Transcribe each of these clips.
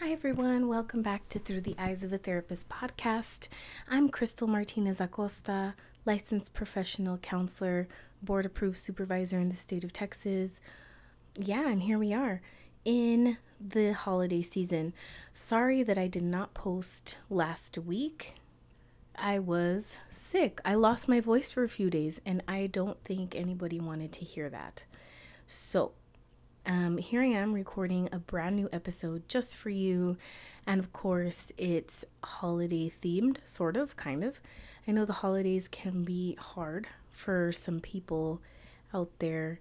Hi, everyone. Welcome back to Through the Eyes of a Therapist podcast. I'm Crystal Martinez Acosta, licensed professional counselor, board approved supervisor in the state of Texas. Yeah, and here we are in the holiday season. Sorry that I did not post last week. I was sick. I lost my voice for a few days, and I don't think anybody wanted to hear that. So, here I am recording a brand new episode just for you. And of course, it's holiday themed, sort of, kind of. I know the holidays can be hard for some people out there,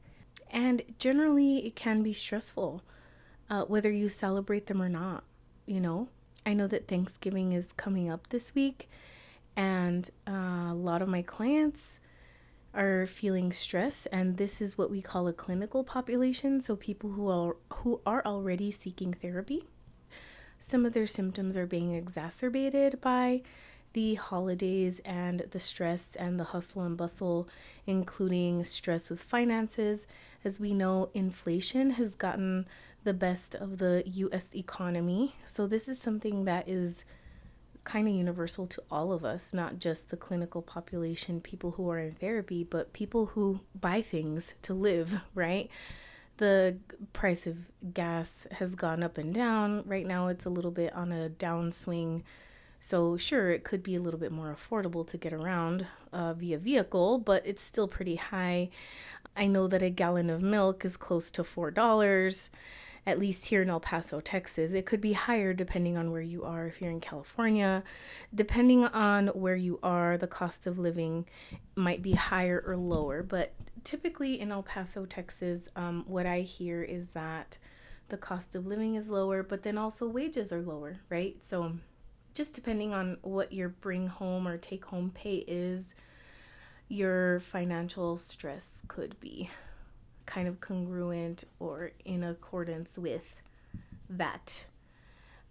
and generally, it can be stressful, whether you celebrate them or not. You know, I know that Thanksgiving is coming up this week, and a lot of my clients are feeling stress, and this is what we call a clinical population, so people who are already seeking therapy. Some of their symptoms are being exacerbated by the holidays and the stress and the hustle and bustle, including stress with finances. As we know, inflation has gotten the best of the US economy, so this is something that is kind of universal to all of us, not just the clinical population, people who are in therapy, but people who buy things to live, right? The price of gas has gone up and down. Right now, it's a little bit on a downswing. So, sure, it could be a little bit more affordable to get around via vehicle, but it's still pretty high. I know that a gallon of milk is close to $4, at least here in El Paso, Texas. It could be higher depending on where you are. If you're in California, depending on where you are, the cost of living might be higher or lower. But typically in El Paso, Texas, what I hear is that the cost of living is lower, but then also wages are lower, right? So just depending on what your bring home or take home pay is, your financial stress could be kind of congruent or in accordance with that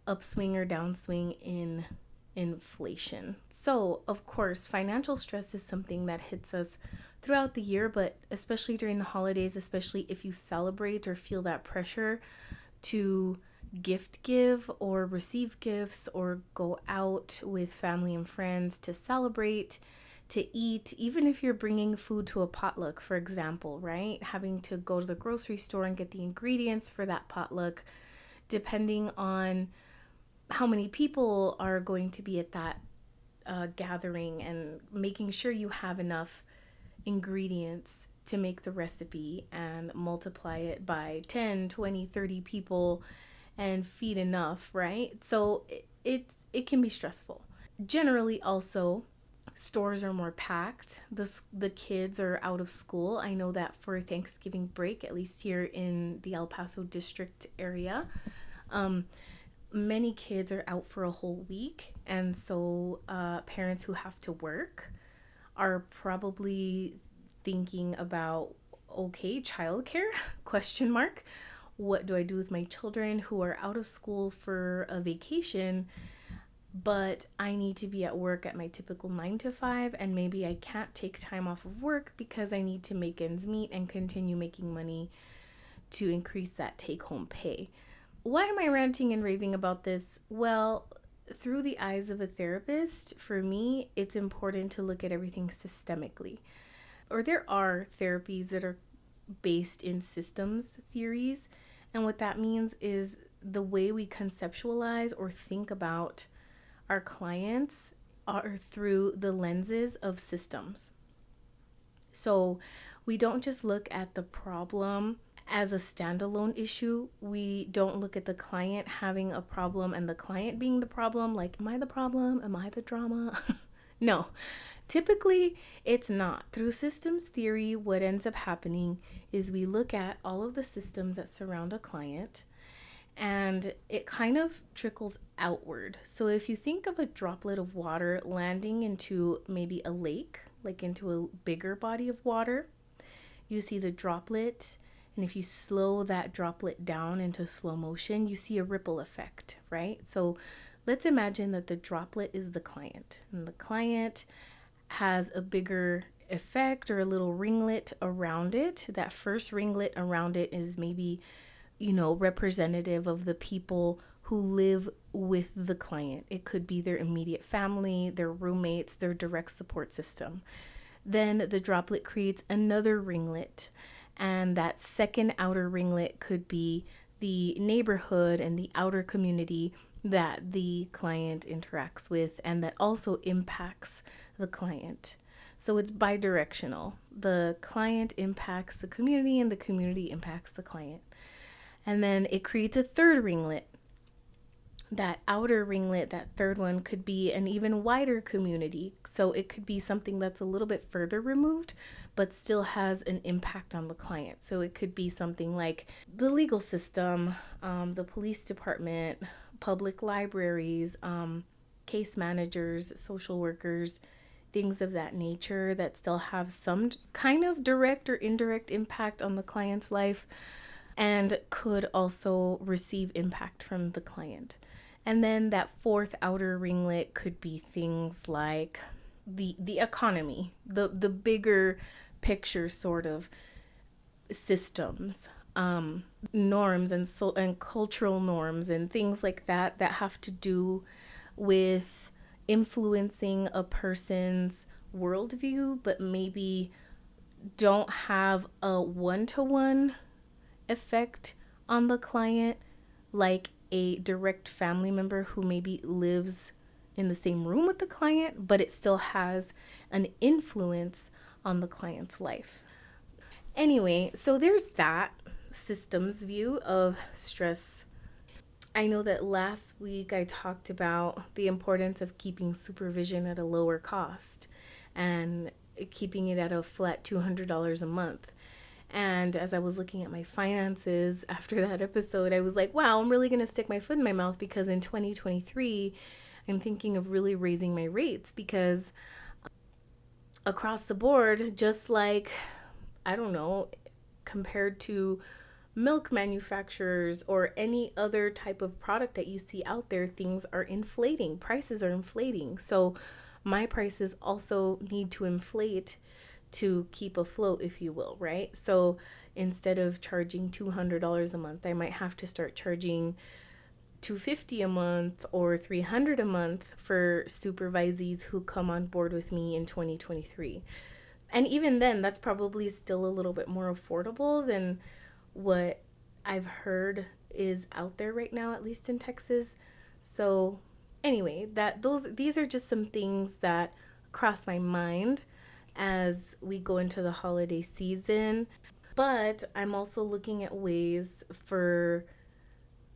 upswing or downswing in inflation. So, of course, financial stress is something that hits us throughout the year, but especially during the holidays, especially if you celebrate or feel that pressure to give or receive gifts or go out with family and friends to celebrate, to eat, even if you're bringing food to a potluck, for example, right? Having to go to the grocery store and get the ingredients for that potluck, depending on how many people are going to be at that gathering, and making sure you have enough ingredients to make the recipe and multiply it by 10, 20, 30 people and feed enough, right? So it can be stressful. Generally, also, stores are more packed. The kids are out of school. I know that for Thanksgiving break, at least here in the El Paso district area, many kids are out for a whole week, and so parents who have to work are probably thinking about, okay, childcare? Question mark. What do I do with my children who are out of school for a vacation, but I need to be at work at my typical 9 to 5, and maybe I can't take time off of work because I need to make ends meet and continue making money to increase that take home pay. Why am I ranting and raving about this? Well, through the eyes of a therapist, for me, it's important to look at everything systemically. Or there are therapies that are based in systems theories. And what that means is the way we conceptualize or think about our clients are through the lenses of systems. So we don't just look at the problem as a standalone issue. We don't look at the client having a problem and the client being the problem. Like, am I the problem? Am I the drama? No, typically it's not. Through systems theory, what ends up happening is we look at all of the systems that surround a client, and it kind of trickles outward. So if you think of a droplet of water landing into maybe a lake, like into a bigger body of water, you see the droplet, and if you slow that droplet down into slow motion, you see a ripple effect, right? So let's imagine that the droplet is the client, and the client has a bigger effect or a little ringlet around it. That first ringlet around it is maybe, representative of the people who live with the client. It could be their immediate family, their roommates, their direct support system. Then the droplet creates another ringlet, and that second outer ringlet could be the neighborhood and the outer community that the client interacts with and that also impacts the client. So it's bidirectional. The client impacts the community and the community impacts the client. And then it creates a third ringlet. That outer ringlet, that third one, could be an even wider community. So it could be something that's a little bit further removed, but still has an impact on the client. So it could be something like the legal system, the police department, public libraries, case managers, social workers, things of that nature that still have some kind of direct or indirect impact on the client's life and could also receive impact from the client. And then that fourth outer ringlet could be things like the economy, the bigger picture sort of systems, norms and cultural norms and things like that that have to do with influencing a person's worldview, but maybe don't have a one-to-one effect on the client, like a direct family member who maybe lives in the same room with the client, but it still has an influence on the client's life. Anyway, so there's that systems view of stress. I know that last week I talked about the importance of keeping supervision at a lower cost and keeping it at a flat $200 a month. And as I was looking at my finances after that episode, I was like, wow, I'm really going to stick my foot in my mouth because in 2023, I'm thinking of really raising my rates because across the board, just like, I don't know, compared to milk manufacturers or any other type of product that you see out there, things are inflating. Prices are inflating. So my prices also need to inflate to keep afloat, if you will, right? So instead of charging $200 a month, I might have to start charging $250 a month or $300 a month for supervisees who come on board with me in 2023. And even then, that's probably still a little bit more affordable than what I've heard is out there right now, at least in Texas. So anyway, these are just some things that cross my mind as we go into the holiday season. But I'm also looking at ways for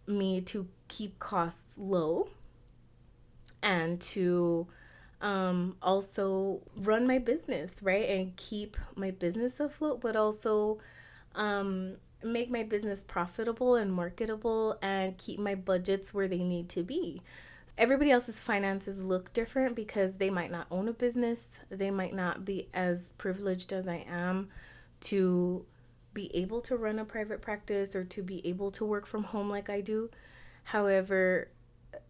me to keep costs low and to also run my business, right? And keep my business afloat, but also make my business profitable and marketable and keep my budgets where they need to be. Everybody else's finances look different because they might not own a business. They might not be as privileged as I am to be able to run a private practice or to be able to work from home like I do. However,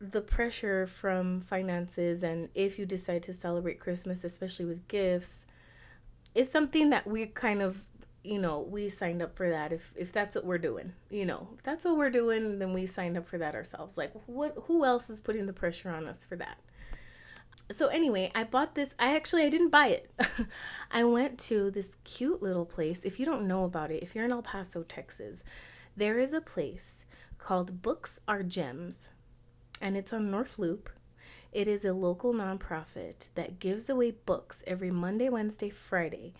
the pressure from finances, and if you decide to celebrate Christmas, especially with gifts, is something that we kind of, we signed up for that. If that's what we're doing, if that's what we're doing, then we signed up for that ourselves. Like, who else is putting the pressure on us for that? So anyway, I bought this. I didn't buy it. I went to this cute little place. If you don't know about it, if you're in El Paso, Texas, there is a place called Books Are Gems, and it's on North Loop. It is a local nonprofit that gives away books every Monday, Wednesday, Friday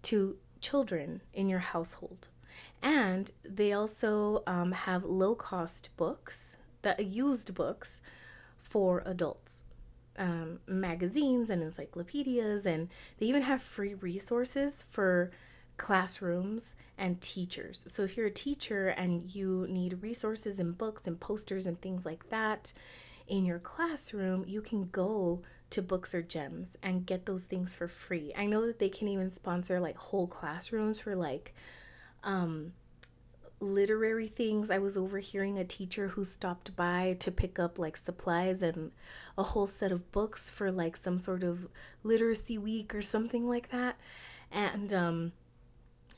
to children in your household. And they also have low-cost books, used books for adults. Magazines and encyclopedias, and they even have free resources for classrooms and teachers. So if you're a teacher and you need resources and books and posters and things like that in your classroom, you can go to Books Are Gems and get those things for free. I know that they can even sponsor like whole classrooms for like literary things. I was overhearing a teacher who stopped by to pick up like supplies and a whole set of books for like some sort of literacy week or something like that. And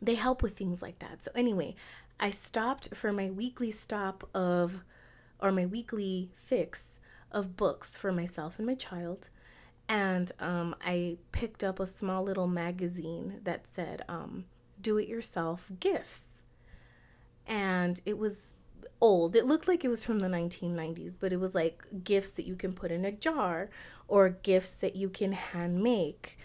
they help with things like that. So anyway, I stopped for my weekly stop of, or my weekly fix of books for myself and my child. And I picked up a small little magazine that said do it yourself gifts. And it was old. It looked like it was from the 1990s, but it was like gifts that you can put in a jar, or gifts that you can hand make,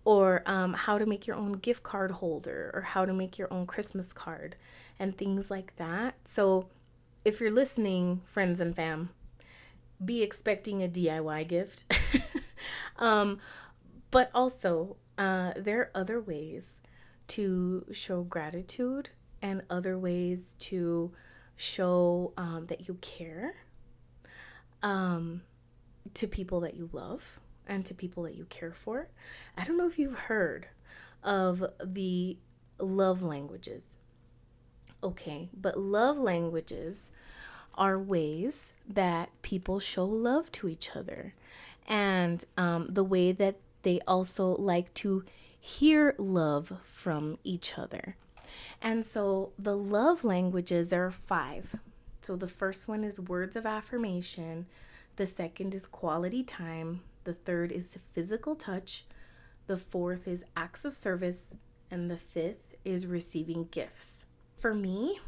or how to make your own gift card holder, or how to make your own Christmas card, and things like that. So if you're listening, friends and fam, be expecting a DIY gift. um, but also, there are other ways to show gratitude and other ways to show that you care, um, to people that you love and to people that you care for. I don't know if you've heard of the love languages. Okay, but love languages are ways that people show love to each other, and the way that they also like to hear love from each other. And so the love languages, there are 5. So the first one is words of affirmation, the second is quality time, the third is physical touch, the fourth is acts of service, and the fifth is receiving gifts. For me,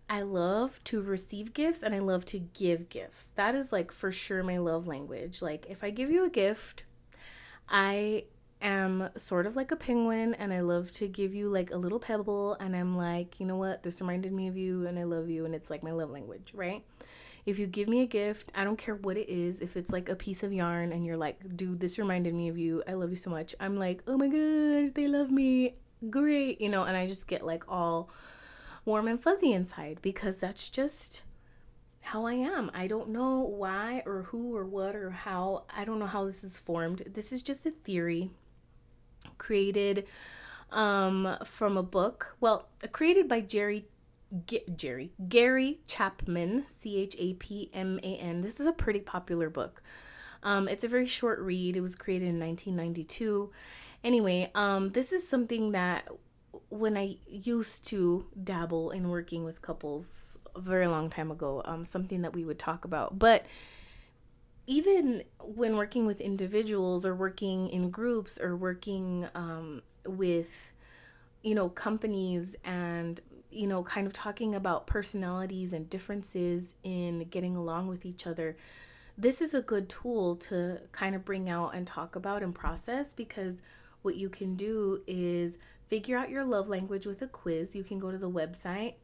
I love to receive gifts and I love to give gifts. That is like for sure my love language. Like if I give you a gift, I am sort of like a penguin and I love to give you like a little pebble, and I'm like, you know what, this reminded me of you and I love you, and it's like my love language, right? If you give me a gift, I don't care what it is. If it's like a piece of yarn and you're like, dude, this reminded me of you, I love you so much, I'm like, oh my god, they love me, great, and I just get like all warm and fuzzy inside, because that's just how I am. I don't know why or who or what or how. I don't know how this is formed. This is just a theory created from a book. Well, created by Gary Chapman, Chapman. This is a pretty popular book. It's a very short read. It was created in 1992. Anyway, this is something that when I used to dabble in working with couples a very long time ago, something that we would talk about. But even when working with individuals or working in groups or working with, companies, and, kind of talking about personalities and differences in getting along with each other, this is a good tool to kind of bring out and talk about and process, because what you can do is figure out your love language with a quiz. You can go to the website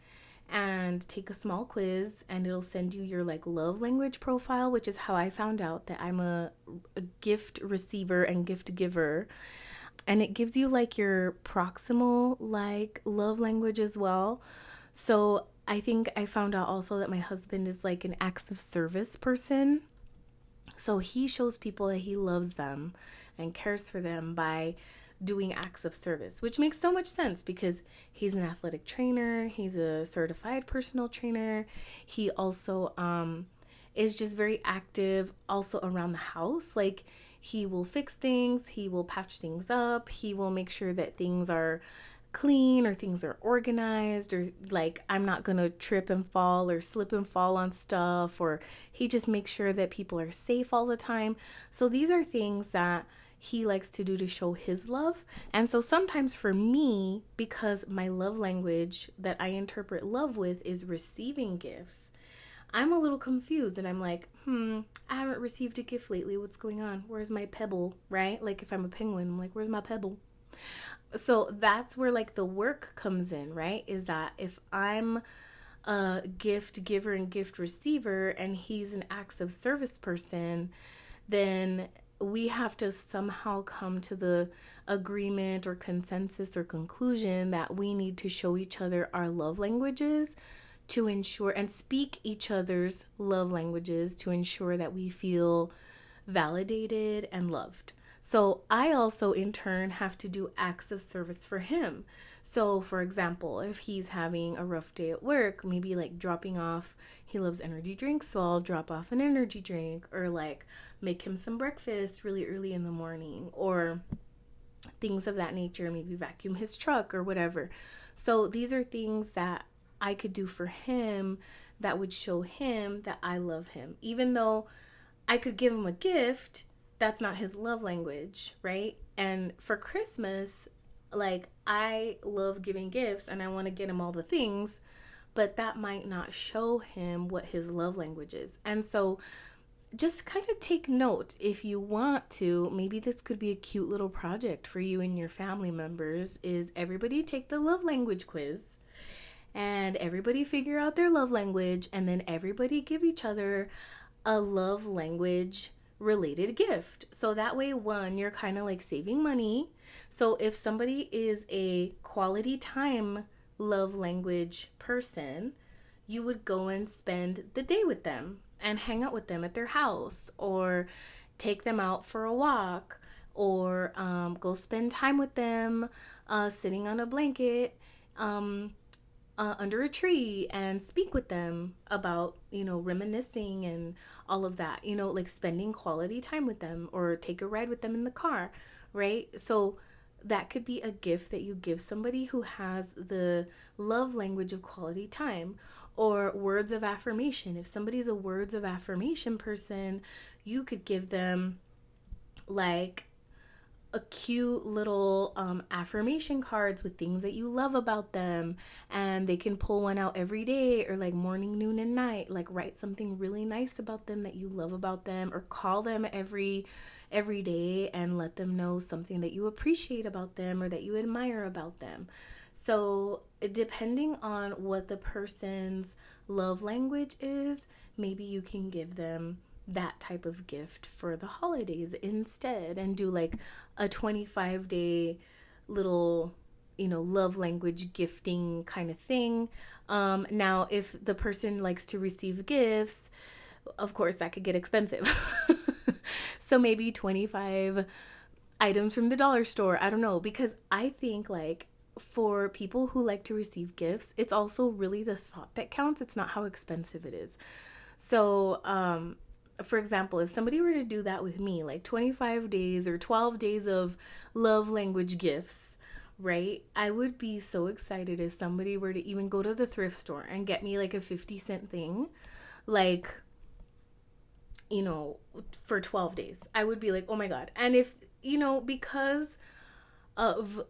and take a small quiz, and it'll send you your like love language profile, which is how I found out that I'm a gift receiver and gift giver. And it gives you like your proximal like love language as well. So I think I found out also that my husband is like an acts of service person. So he shows people that he loves them and cares for them by doing acts of service, which makes so much sense because he's an athletic trainer, he's a certified personal trainer. He also is just very active also around the house. Like he will fix things, he will patch things up, he will make sure that things are clean or things are organized, or like I'm not gonna trip and fall or slip and fall on stuff, or he just makes sure that people are safe all the time. So these are things that he likes to do to show his love. And so sometimes for me, because my love language that I interpret love with is receiving gifts, I'm a little confused and I'm like, I haven't received a gift lately. What's going on? Where's my pebble, right? Like if I'm a penguin, I'm like, where's my pebble? So that's where like the work comes in, right? Is that if I'm a gift giver and gift receiver and he's an acts of service person, then we have to somehow come to the agreement or consensus or conclusion that we need to show each other our love languages to ensure and speak each other's love languages to ensure that we feel validated and loved. So I also in turn have to do acts of service for him. So for example, if he's having a rough day at work, maybe like dropping off, he loves energy drinks, so I'll drop off an energy drink, or like make him some breakfast really early in the morning, or things of that nature, maybe vacuum his truck or whatever. So these are things that I could do for him that would show him that I love him. Even though I could give him a gift, that's not his love language, right? And for Christmas, like, I love giving gifts and I want to get him all the things, but that might not show him what his love language is. And so just kind of take note if you want to. Maybe this could be a cute little project for you and your family members, is everybody take the love language quiz and everybody figure out their love language, and then everybody give each other a love language related gift. So that way, one, you're kind of like saving money. So if somebody is a quality time love language person, you would go and spend the day with them and hang out with them at their house, or take them out for a walk, or go spend time with them sitting on a blanket under a tree and speak with them about, reminiscing and all of that, like spending quality time with them, or take a ride with them in the car, right? So that could be a gift that you give somebody who has the love language of quality time. Or words of affirmation. If somebody's a words of affirmation person, you could give them like a cute little affirmation cards with things that you love about them, and they can pull one out every day, or like morning, noon, and night. Like, write something really nice about them that you love about them, or call them every day and let them know something that you appreciate about them or that you admire about them. So depending on what the person's love language is, maybe you can give them that type of gift for the holidays instead, and do like a 25-day little, love language gifting kind of thing. Now, if the person likes to receive gifts, of course, that could get expensive. So maybe 25 items from the dollar store. I don't know, because I think like for people who like to receive gifts, it's also really the thought that counts. It's not how expensive it is. So, for example, if somebody were to do that with me, like 25 days or 12 days of love language gifts, right? I would be so excited if somebody were to even go to the thrift store and get me like a 50-cent thing, like, for 12 days. I would be like, oh my God. And if, because of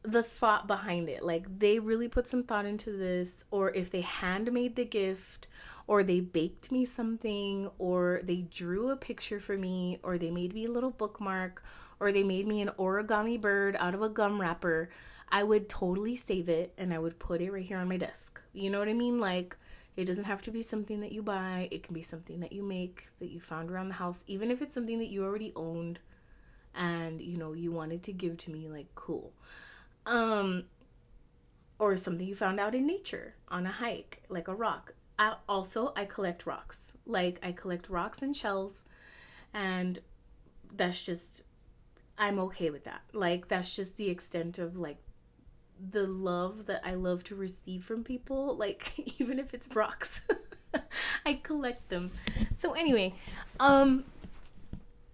the thought behind it, like they really put some thought into this, or if they handmade the gift, or they baked me something, or they drew a picture for me, or they made me a little bookmark, or they made me an origami bird out of a gum wrapper, I would totally save it and I would put it right here on my desk. You know what I mean? Like, it doesn't have to be something that you buy. It can be something that you make, that you found around the house, even if it's something that you already owned and you wanted to give to me, like, cool. Or something you found out in nature on a hike, like a rock. I collect rocks. Like, I collect rocks and shells, and that's just, I'm okay with that. Like, that's just the extent of like the love that I love to receive from people. Like, even if it's rocks, I collect them. So anyway,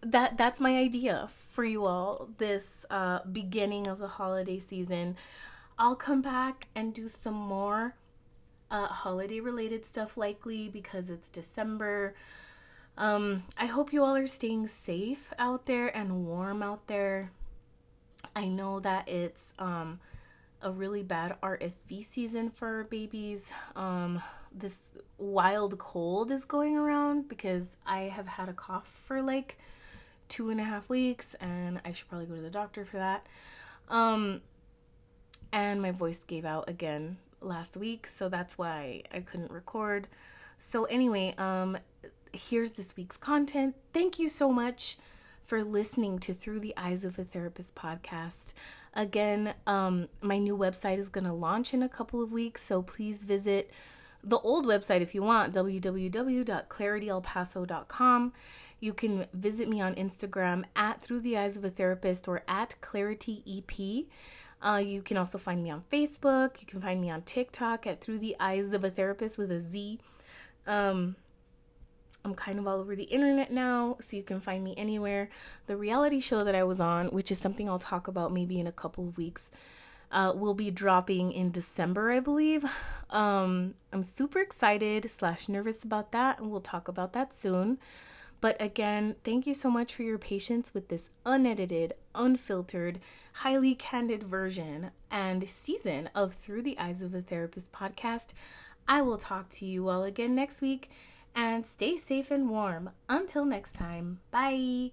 that's my idea for you all this beginning of the holiday season. I'll come back and do some more holiday related stuff, likely because it's December. I hope you all are staying safe out there and warm out there. I know that it's a really bad RSV season for babies. This wild cold is going around because I have had a cough for like 2.5 weeks, and I should probably go to the doctor for that. And my voice gave out again last week, so that's why I couldn't record. So anyway, here's this week's content. Thank you so much for listening to Through the Eyes of a Therapist podcast. Again, my new website is going to launch in a couple of weeks, so please visit the old website if you want, www.clarityelpaso.com. You can visit me on Instagram at Through the Eyes of a Therapist, or at ClarityEP. You can also find me on Facebook. You can find me on TikTok at Through the Eyes of a Therapist with a Z. I'm kind of all over the internet now, so you can find me anywhere. The reality show that I was on, which is something I'll talk about maybe in a couple of weeks, will be dropping in December, I believe. I'm super excited / nervous about that, and we'll talk about that soon. But again, thank you so much for your patience with this unedited, unfiltered, highly candid version and season of Through the Eyes of a Therapist podcast. I will talk to you all again next week, and stay safe and warm. Until next time, bye.